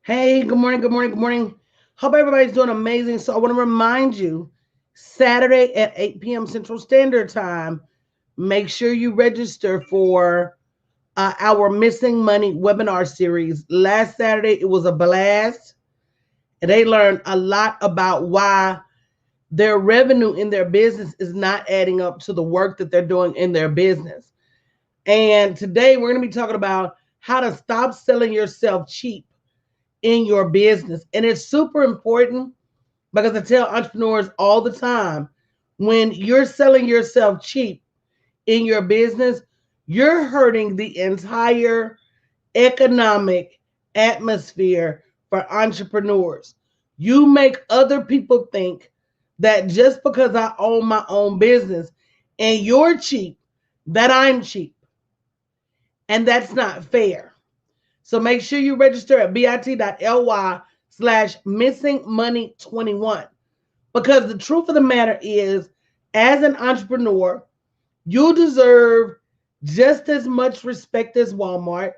Hey, good morning, good morning, good morning. Hope everybody's doing amazing. So, I want to remind you Saturday at 8 p.m. Central Standard Time, make sure you register for our Missing Money webinar series. Last Saturday, it was a blast, and they learned a lot about why their revenue in their business is not adding up to the work that they're doing in their business. And today, we're going to be talking about how to stop selling yourself cheap in your business. And it's super important because I tell entrepreneurs all the time, when you're selling yourself cheap in your business, you're hurting the entire economic atmosphere for entrepreneurs. You make other people think that just because I own my own business and you're cheap, that I'm cheap. And that's not fair. So make sure you register at bit.ly/missingmoney21. Because the truth of the matter is, as an entrepreneur, you deserve just as much respect as Walmart.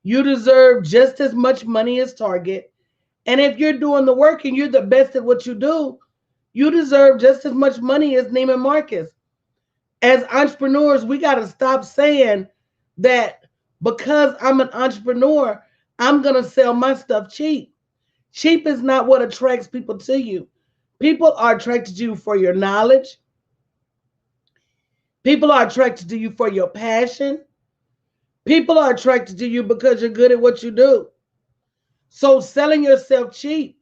You deserve just as much money as Target. And if you're doing the work and you're the best at what you do, you deserve just as much money as Neiman Marcus. As entrepreneurs, we got to stop saying that because I'm an entrepreneur, I'm going to sell my stuff cheap. Cheap is not what attracts people to you. People are attracted to you for your knowledge. People are attracted to you for your passion. People are attracted to you because you're good at what you do. So selling yourself cheap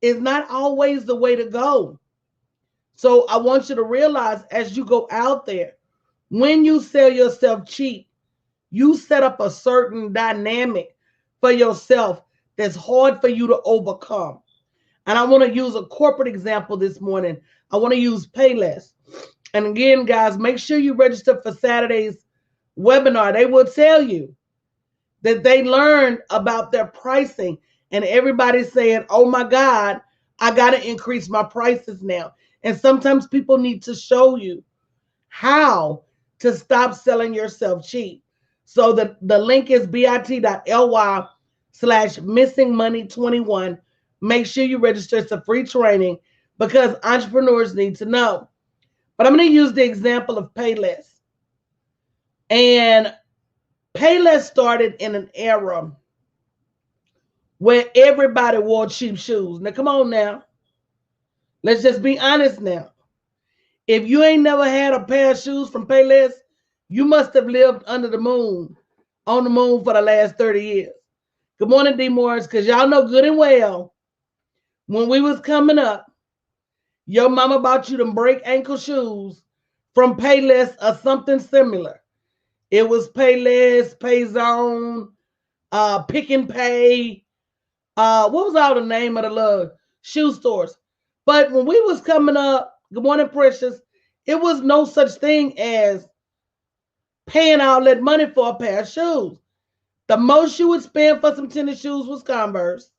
is not always the way to go. So I want you to realize as you go out there, when you sell yourself cheap, you set up a certain dynamic for yourself that's hard for you to overcome. And I want to use a corporate example this morning. I want to use Payless. And again, guys, make sure you register for Saturday's webinar. They will tell you that they learned about their pricing, and everybody's saying, oh my God, I got to increase my prices now. And sometimes people need to show you how to stop selling yourself cheap. So the link is bit.ly/missingmoney21. Make sure you register. It's a free training because entrepreneurs need to know. But I'm going to use the example of Payless. And Payless started in an era where everybody wore cheap shoes. Now, come on now. Let's just be honest now. If you ain't never had a pair of shoes from Payless, you must have lived under the moon, on the moon for the last 30 years. Good morning, D. Morris, because y'all know good and well, when we was coming up, your mama bought you them break ankle shoes from Payless or something similar. It was Payless, Payzone, Pick and Pay. What was all the name of the little shoe stores? But when we was coming up, good morning, Precious, it was no such thing as paying all that money for a pair of shoes. The most you would spend for some tennis shoes was Converse.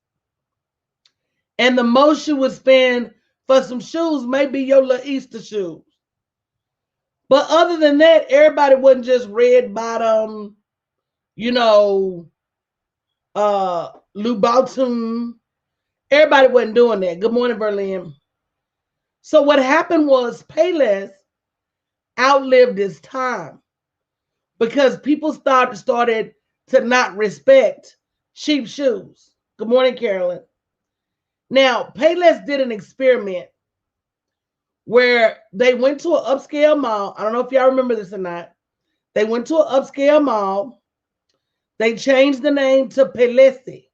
And the most you would spend for some shoes may be your little Easter shoes. But other than that, everybody wasn't just red bottom, you know, Louboutin. Everybody wasn't doing that. Good morning, Berlin. So what happened was Payless outlived its time because people started to not respect cheap shoes. Good morning, Carolyn. Now, Payless did an experiment where they went to an upscale mall. I don't know if y'all remember this or not. They went to an upscale mall. They changed the name to Pelesi,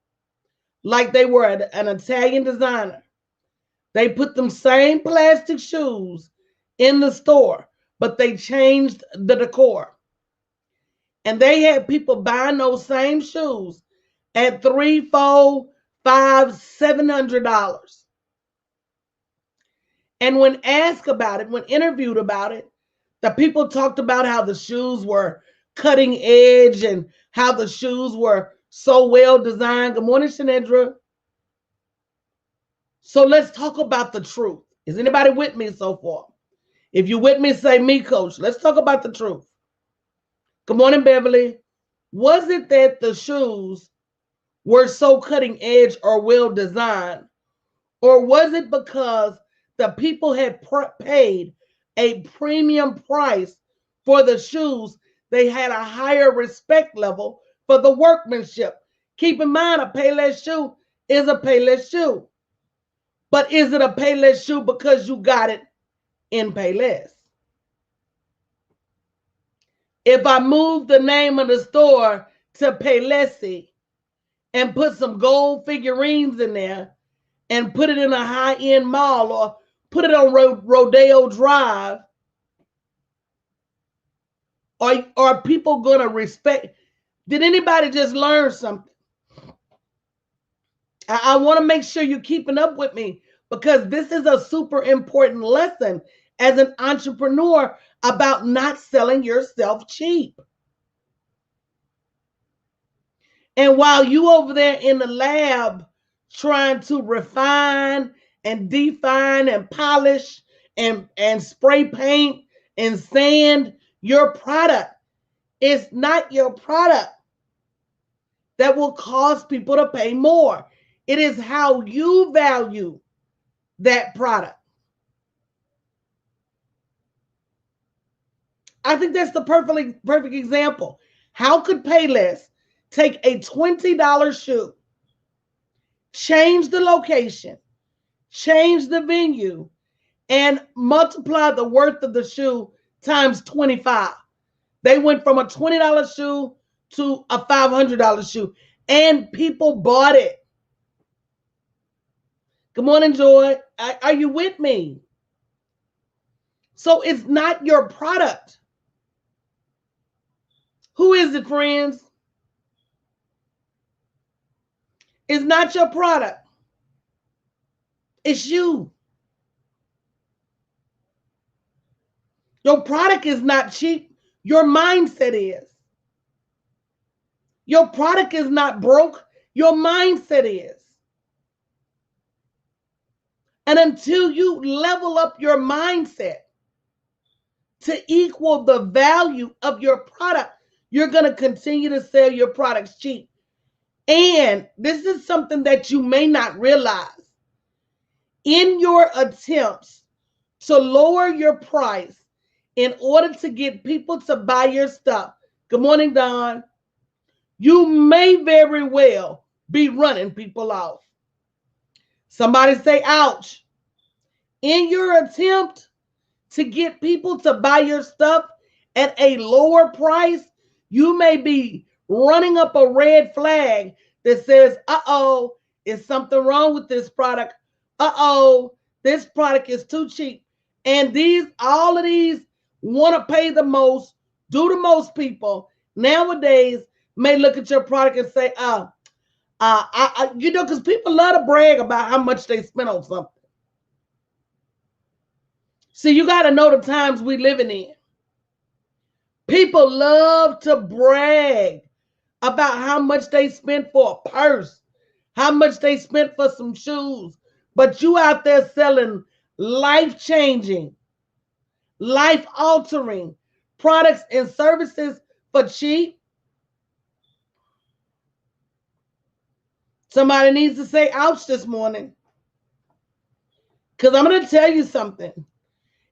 like they were an Italian designer. They put them same plastic shoes in the store, but they changed the decor. And they had people buying those same shoes at $300, $400, $500, $700. And when asked about it, when interviewed about it, the people talked about how the shoes were cutting edge and how the shoes were so well designed. Good morning, Shanendra. So let's talk about the truth. Is anybody with me so far? If you're with me, say me, coach. Let's talk about the truth. Good morning, Beverly. Was it that the shoes were so cutting edge or well designed? Or was it because the people had paid a premium price for the shoes? They had a higher respect level for the workmanship. Keep in mind, a Payless shoe is a Payless shoe. But is it a Payless shoe because you got it in Payless? If I move the name of the store to Paylessy and put some gold figurines in there and put it in a high-end mall or put it on Rodeo Drive, are people going to respect? Did anybody just learn something? I want to make sure you're keeping up with me, because this is a super important lesson as an entrepreneur about not selling yourself cheap. And while you over there in the lab trying to refine and define and polish and spray paint and sand your product, it's not your product that will cause people to pay more. It is how you value that product. I think that's the perfect example. How could Payless take a $20 shoe, change the location, change the venue, and multiply the worth of the shoe times 25? They went from a $20 shoe to a $500 shoe, and people bought it. Good morning, Joy. Are you with me? So it's not your product. Who is it, friends? It's not your product. It's you. Your product is not cheap. Your mindset is. Your product is not broke. Your mindset is. And until you level up your mindset to equal the value of your product, you're going to continue to sell your products cheap. And this is something that you may not realize. In your attempts to lower your price in order to get people to buy your stuff, good morning, Don, you may very well be running people off. Somebody say, ouch. In your attempt to get people to buy your stuff at a lower price, you may be running up a red flag that says, uh-oh, is something wrong with this product? Uh-oh, this product is too cheap. And all of these want to pay the most, do the most people nowadays may look at your product and say, because people love to brag about how much they spent on something. See, you got to know the times we living in. People love to brag about how much they spent for a purse, how much they spent for some shoes, but you out there selling life-changing, life-altering products and services for cheap. Somebody needs to say ouch this morning. Because I'm going to tell you something.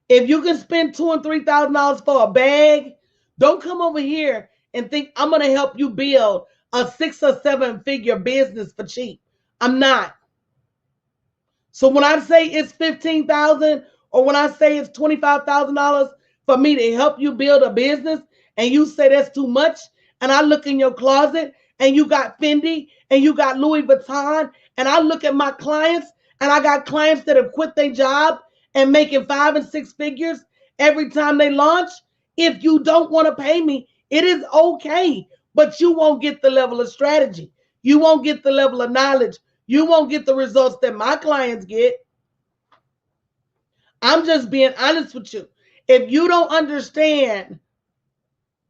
If you can spend $2,000 and $3,000 for a bag, don't come over here and think I'm going to help you build a 6 or 7 figure business for cheap. I'm not. So when I say it's $15,000 or when I say it's $25,000 for me to help you build a business and you say that's too much, and I look in your closet and you got Fendi and you got Louis Vuitton, and I look at my clients and I got clients that have quit their job and making 5 and 6 figures every time they launch. If you don't want to pay me, it is okay, but you won't get the level of strategy. You won't get the level of knowledge. You won't get the results that my clients get. I'm just being honest with you. If you don't understand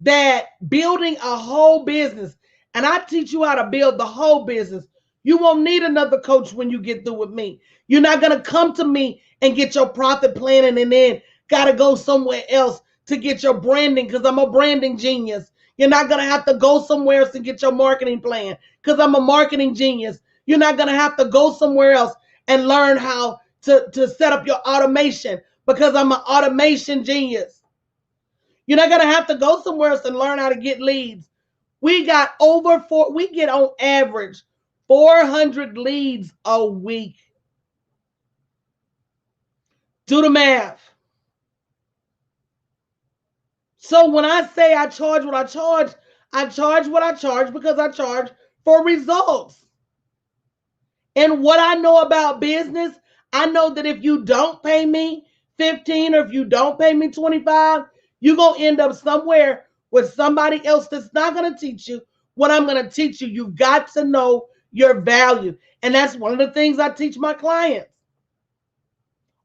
that building a whole business, and I teach you how to build the whole business, you won't need another coach when you get through with me. You're not going to come to me and get your profit planning and then got to go somewhere else to get your branding, because I'm a branding genius. You're not going to have to go somewhere else and get your marketing plan because I'm a marketing genius. You're not going to have to go somewhere else and learn how to set up your automation because I'm an automation genius. You're not going to have to go somewhere else and learn how to get leads. We get on average 400 leads a week. Do the math. So when I say I charge what I charge what I charge because I charge for results. And what I know about business, I know that if you don't pay me 15 or if you don't pay me 25, you're going to end up somewhere with somebody else that's not going to teach you what I'm going to teach you. You've got to know your value. And that's one of the things I teach my clients.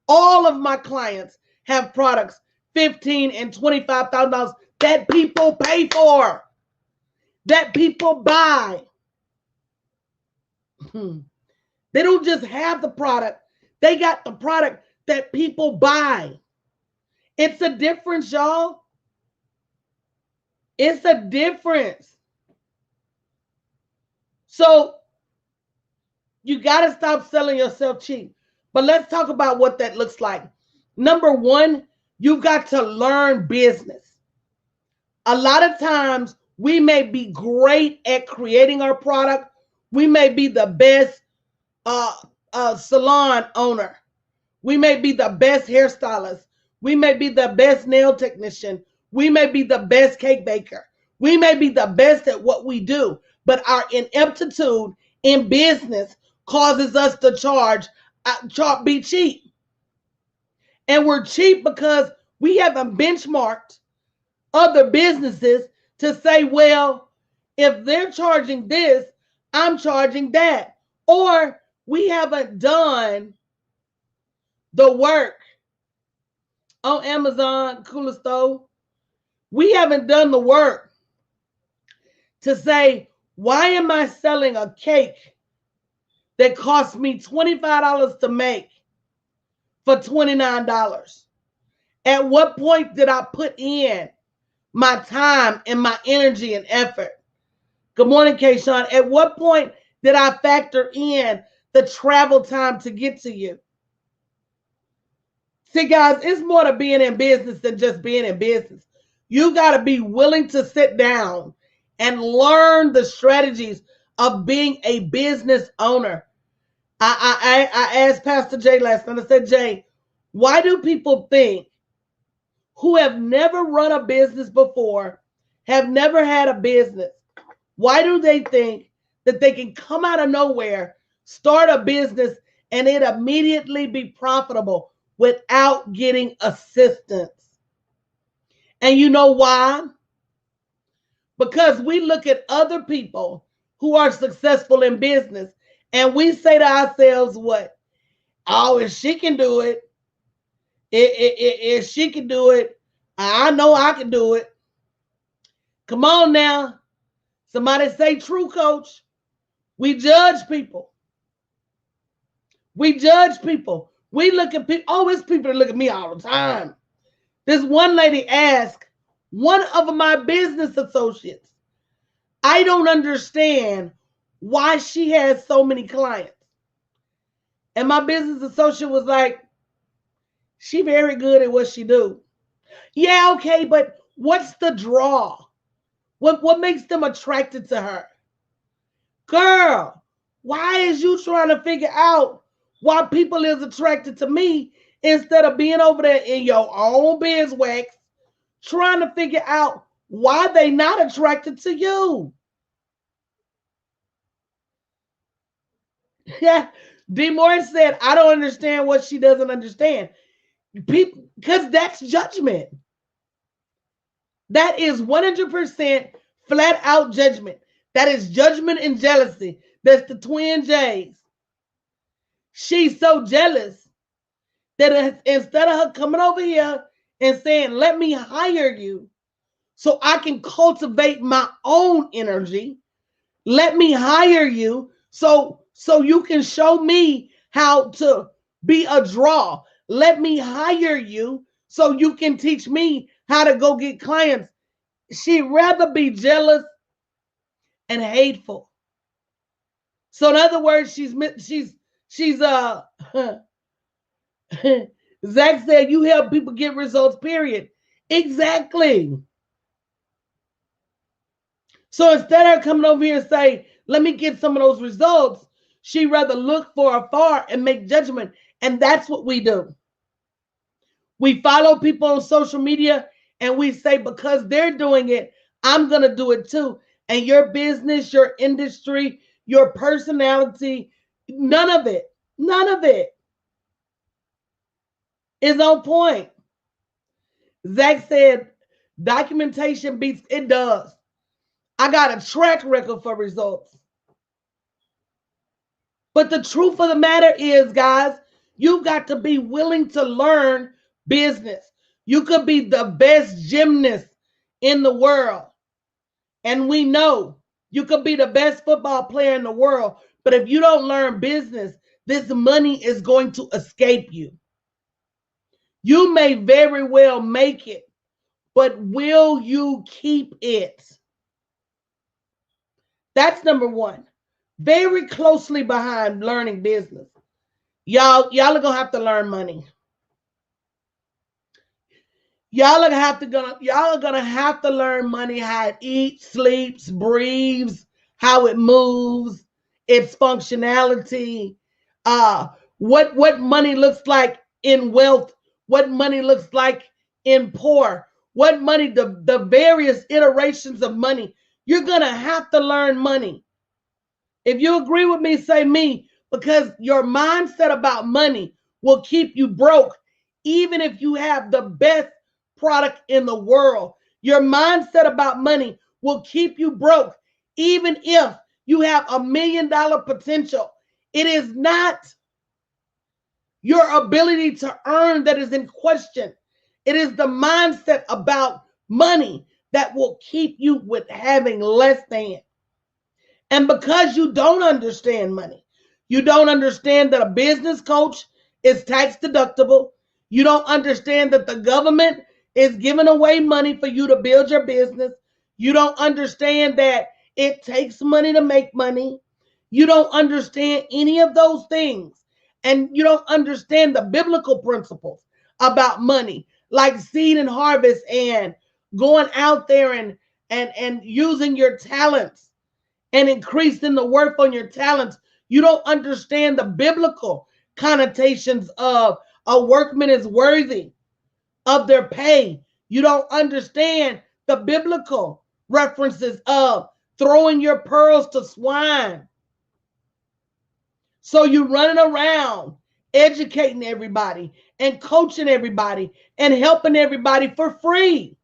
All of my clients have products $15,000 and $25,000 that people pay for, that people buy. They don't just have the product. They got the product that people buy. It's a difference, y'all. It's a difference. So you got to stop selling yourself cheap. But let's talk about what that looks like. Number one, you've got to learn business. A lot of times we may be great at creating our product. We may be the best salon owner. We may be the best hairstylist. We may be the best nail technician. We may be the best cake baker. We may be the best at what we do, but our ineptitude in business causes us to be cheap. And we're cheap because we haven't benchmarked other businesses to say, well, if they're charging this, I'm charging that. Or we haven't done the work on Amazon, Cooler Stove. We haven't done the work to say, why am I selling a cake that cost me $25 to make for $29? At what point did I put in my time and my energy and effort? Good morning, Kayshawn. At what point did I factor in the travel time to get to you? See, guys, it's more to being in business than just being in business. You got to be willing to sit down and learn the strategies of being a business owner. I asked Pastor Jay last night, I said, Jay, why do people think who have never run a business before, have never had a business, why do they think that they can come out of nowhere, start a business, and it immediately be profitable without getting assistance? And you know why? Because we look at other people who are successful in business and we say to ourselves, what? Oh, if she can do it, if she can do it, I know I can do it. Come on now. Somebody say true, coach. We judge people. We judge people. We look at people. Oh, it's people that look at me all the time. This one lady asked one of my business associates, I don't understand why she has so many clients. And my business associate was like, she very good at what she do. Yeah, okay, but what's the draw? What makes them attracted to her? Girl, why is you trying to figure out why people is attracted to me instead of being over there in your own beeswax trying to figure out why they not attracted to you? Yeah, D. Morris said, I don't understand what she doesn't understand. People, because that's judgment. That is 100% flat out judgment. That is judgment and jealousy. That's the twin J's. She's so jealous that instead of her coming over here and saying, let me hire you so I can cultivate my own energy, let me hire you so you can show me how to be a draw. Let me hire you so you can teach me how to go get clients. she'd rather be jealous and hateful. So in other words, she's Zach said you help people get results, period. Exactly. So instead of her coming over here and say, let me get some of those results, she'd rather look for afar and make judgment. And that's what we do. We follow people on social media and we say, because they're doing it, I'm going to do it too. And your business, your industry, your personality, none of it is on point. Zach said, documentation beats, it does. I got a track record for results. But the truth of the matter is, guys, you've got to be willing to learn business. You could be the best gymnast in the world. And we know you could be the best football player in the world. But if you don't learn business, this money is going to escape you. You may very well make it, but will you keep it? That's number one. Very closely behind learning business. Y'all are gonna have to learn money. Y'all are gonna have to learn money, how it eats, sleeps, breathes, how it moves, its functionality, what money looks like in wealth, what money looks like in poor, what money, the various iterations of money. You're gonna have to learn money. If you agree with me, say me, because your mindset about money will keep you broke, even if you have the best product in the world. Your mindset about money will keep you broke, even if you have $1 million potential. It is not your ability to earn that is in question. It is the mindset about money that will keep you with having less than. And because you don't understand money, you don't understand that a business coach is tax deductible. You don't understand that the government is giving away money for you to build your business. You don't understand that it takes money to make money. You don't understand any of those things. And you don't understand the biblical principles about money, like seed and harvest and going out there and using your talents and increasing the worth on your talents. You don't understand the biblical connotations of a workman is worthy of their pay. You don't understand the biblical references of throwing your pearls to swine. So you're running around educating everybody and coaching everybody and helping everybody for free.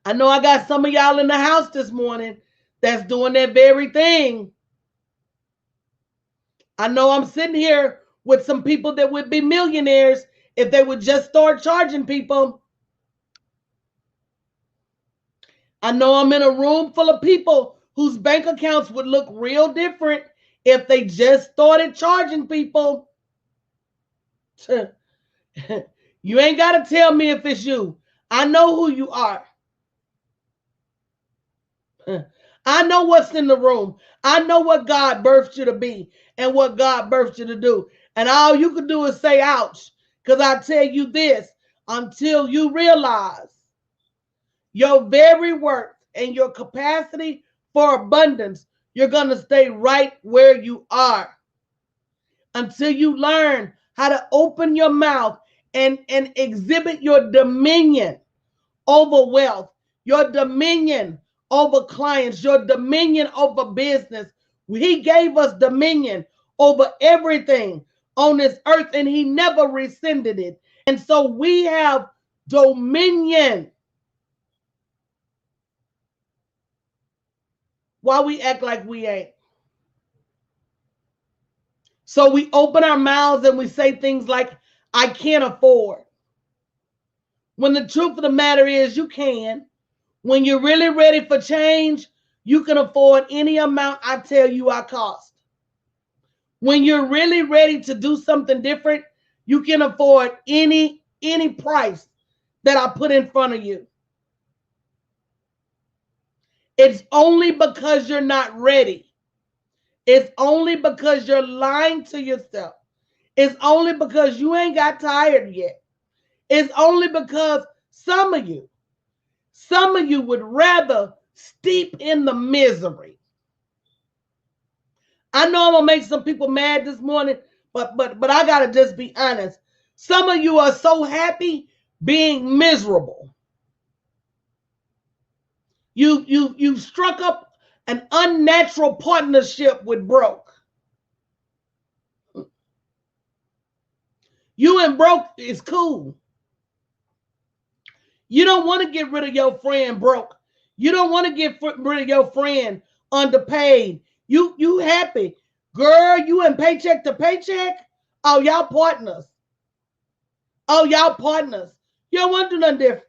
I know I got some of y'all in the house this morning that's doing that very thing. I know I'm sitting here with some people that would be millionaires if they would just start charging people. I know I'm in a room full of people whose bank accounts would look real different if they just started charging people. You ain't got to tell me if it's you. I know who you are. I know what's in the room. I know what God birthed you to be and what God birthed you to do. And all you can do is say, ouch. Because I tell you this, until you realize your very worth and your capacity for abundance, you're going to stay right where you are. Until you learn how to open your mouth and exhibit your dominion over wealth, your dominion over clients, your dominion over business. He gave us dominion over everything on this earth, and he never rescinded it. And so we have dominion. Why we act like we ain't? So we open our mouths and we say things like, I can't afford. When the truth of the matter is, you can. When you're really ready for change, you can afford any amount I tell you I cost. When you're really ready to do something different, you can afford any price that I put in front of you. It's only because you're not ready. It's only because you're lying to yourself. It's only because you ain't got tired yet. It's only because some of you would rather steep in the misery. I know I'm gonna make some people mad this morning, but I gotta just be honest. Some of you are so happy being miserable. You struck up an unnatural partnership with broke. You and broke is cool. You don't want to get rid of your friend broke. You don't want to get rid of your friend underpaid. You happy. Girl, you in paycheck to paycheck? Oh, y'all partners. Oh, y'all partners. You don't want to do nothing different.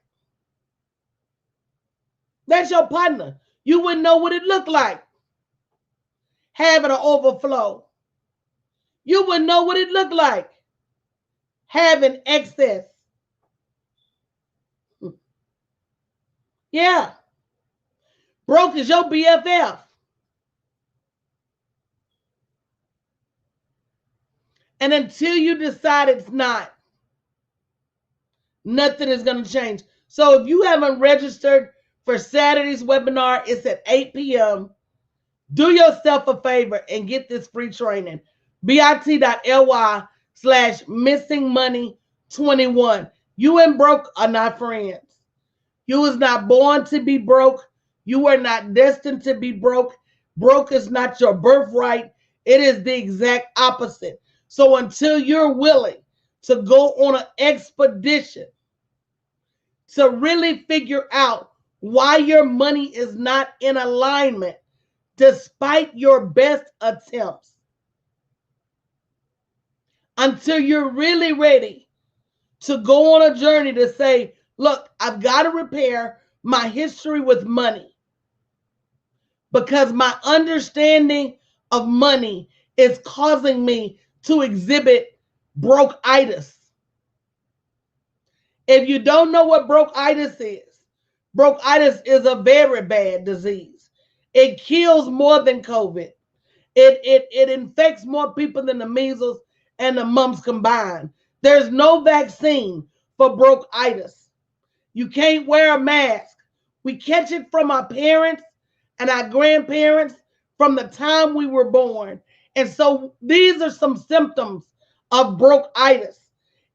That's your partner. You wouldn't know what it looked like having an overflow. You wouldn't know what it looked like having excess. Yeah. Broke is your BFF. And until you decide it's not, nothing is going to change. So if you haven't registered for Saturday's webinar, it's at 8 p.m. Do yourself a favor and get this free training. bit.ly/missingmoney21. You and broke are not friends. You was not born to be broke. You were not destined to be broke. Broke is not your birthright. It is the exact opposite. So until you're willing to go on an expedition to really figure out why your money is not in alignment despite your best attempts, until you're really ready to go on a journey to say, look, I've got to repair my history with money because my understanding of money is causing me to exhibit broke-itis. If you don't know what broke-itis is a very bad disease. It kills more than COVID. It infects more people than the measles and the mumps combined. There's no vaccine for broke-itis. You can't wear a mask. We catch it from our parents and our grandparents from the time we were born. And so these are some symptoms of broke-itis.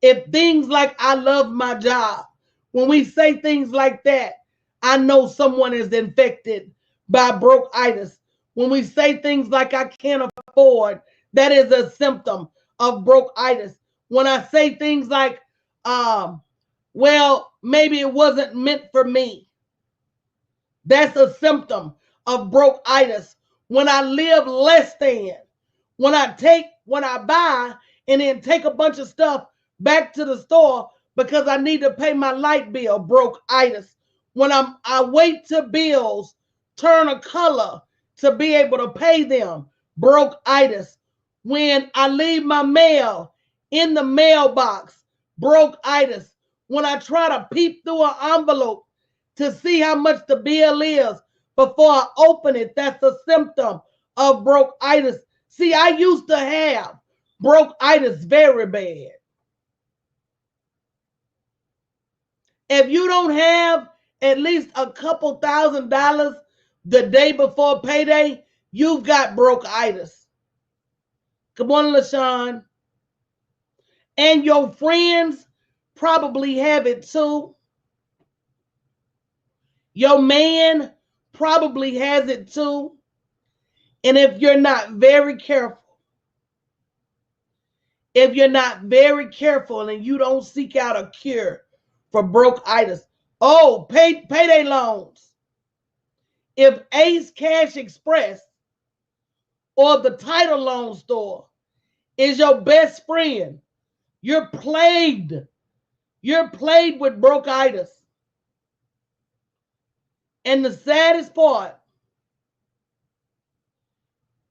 If things like I love my job, when we say things like that, I know someone is infected by broke-itis. When we say things like I can't afford, that is a symptom of broke-itis. When I say things like, well, maybe it wasn't meant for me, that's a symptom of broke-itis. When I live less than, when I buy and then take a bunch of stuff back to the store because I need to pay my light bill, broke-itis. When I wait till bills turn a color to be able to pay them, broke-itis. When I leave my mail in the mailbox, broke-itis. When I try to peep through an envelope to see how much the bill is before I open it, that's a symptom of broke-itis. See, I used to have broke-itis very bad. If you don't have at least a couple $1,000 the day before payday, you've got broke-itis. Good morning, LaShawn. And your friends probably have it too. Your man probably has it too. And if you're not very careful, and you don't seek out a cure for broke-itis, payday loans. If Ace Cash Express or the title loan store is your best friend, you're plagued. You're plagued with broke-itis. And the saddest part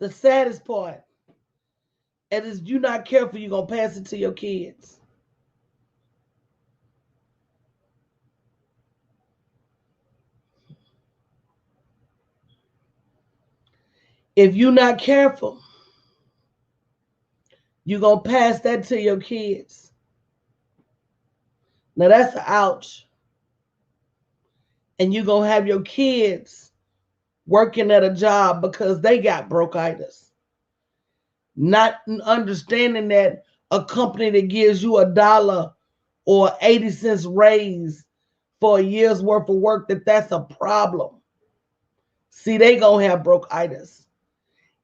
is if you're not careful, you're going to pass it to your kids. If you're not careful, you're going to pass that to your kids. Now that's an ouch. And you're going to have your kids working at a job because they got bronchitis. Not understanding that a company that gives you $1 or 80 cents raise for a year's worth of work, that's a problem. See, they going to have bronchitis.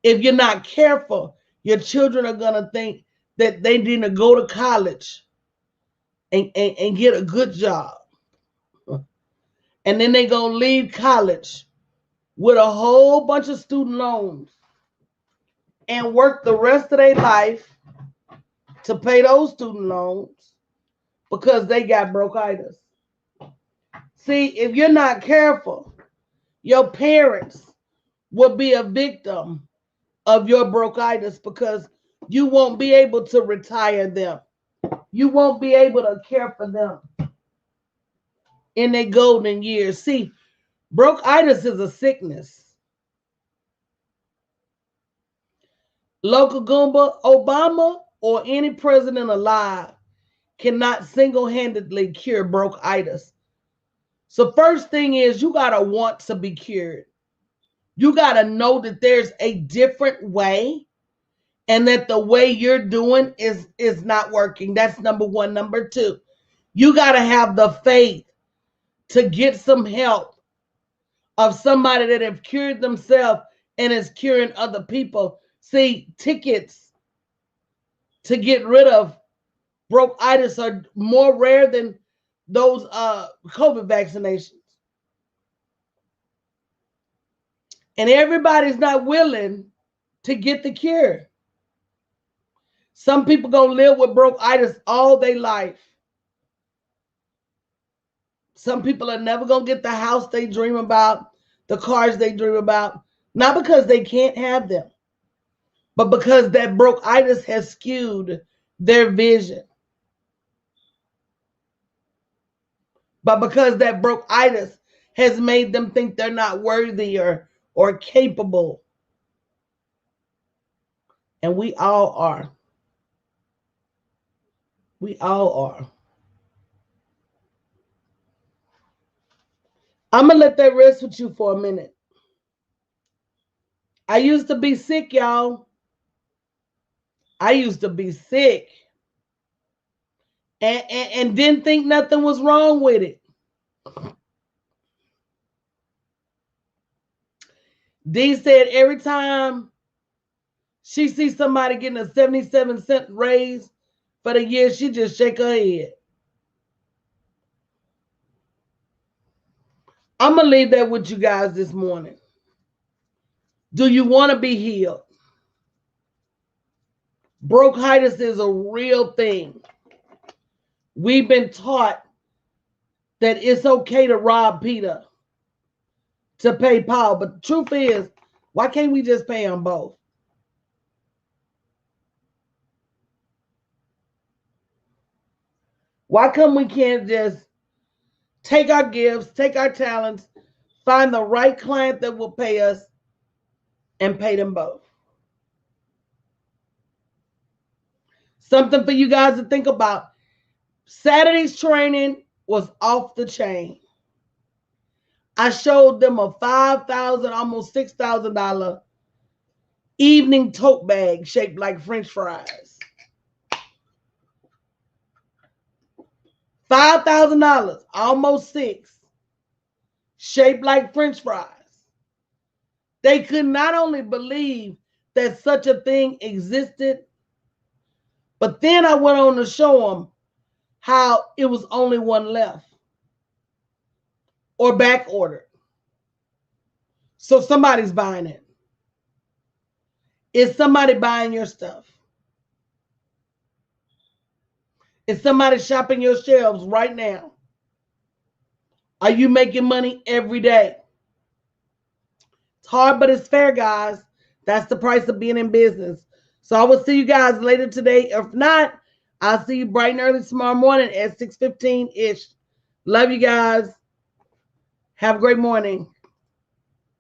If you're not careful, your children are going to think that they need to go to college and get a good job. And then they going to leave college with a whole bunch of student loans and work the rest of their life to pay those student loans because they got bronchitis. See, if you're not careful, your parents will be a victim of your bronchitis because you won't be able to retire them. You won't be able to care for them in their golden years. See, bronchitis is a sickness. Local Goomba, Obama, or any president alive cannot single-handedly cure bronchitis. So first thing is you got to want to be cured. You got to know that there's a different way and that the way you're doing is not working. That's number one. Number two, you got to have the faith to get some help of somebody that have cured themselves and is curing other people. See, tickets to get rid of bronchitis are more rare than those COVID vaccinations. And everybody's not willing to get the cure. Some people gonna live with bronchitis all their life. Some people are never gonna get the house they dream about, the cars they dream about, not because they can't have them, but because that bronchitis has skewed their vision. But because that bronchitis has made them think they're not worthy or capable. And we all are. We all are. I'm going to let that rest with you for a minute. I used to be sick, y'all. I used to be sick. And didn't think nothing was wrong with it. Dee said every time she sees somebody getting a 77-cent raise for the year, she just shake her head. I'm going to leave that with you guys this morning. Do you want to be healed? Bronchitis is a real thing. We've been taught that it's okay to rob Peter to pay Paul. But the truth is, why can't we just pay them both? Why come we can't just take our gifts, take our talents, find the right client that will pay us, and pay them both? Something for you guys to think about. Saturday's training was off the chain. I showed them a $5,000, almost $6,000 evening tote bag shaped like French fries. $5,000, almost $6,000, shaped like French fries. They could not only believe that such a thing existed, but then I went on to show them how it was only one left or back ordered. So somebody's buying it. Is somebody buying your stuff? Is somebody shopping your shelves right now? Are you making money every day? It's hard, but it's fair, guys. That's the price of being in business. So I will see you guys later today. If not, I'll see you bright and early tomorrow morning at 6:15-ish. Love you guys. Have a great morning.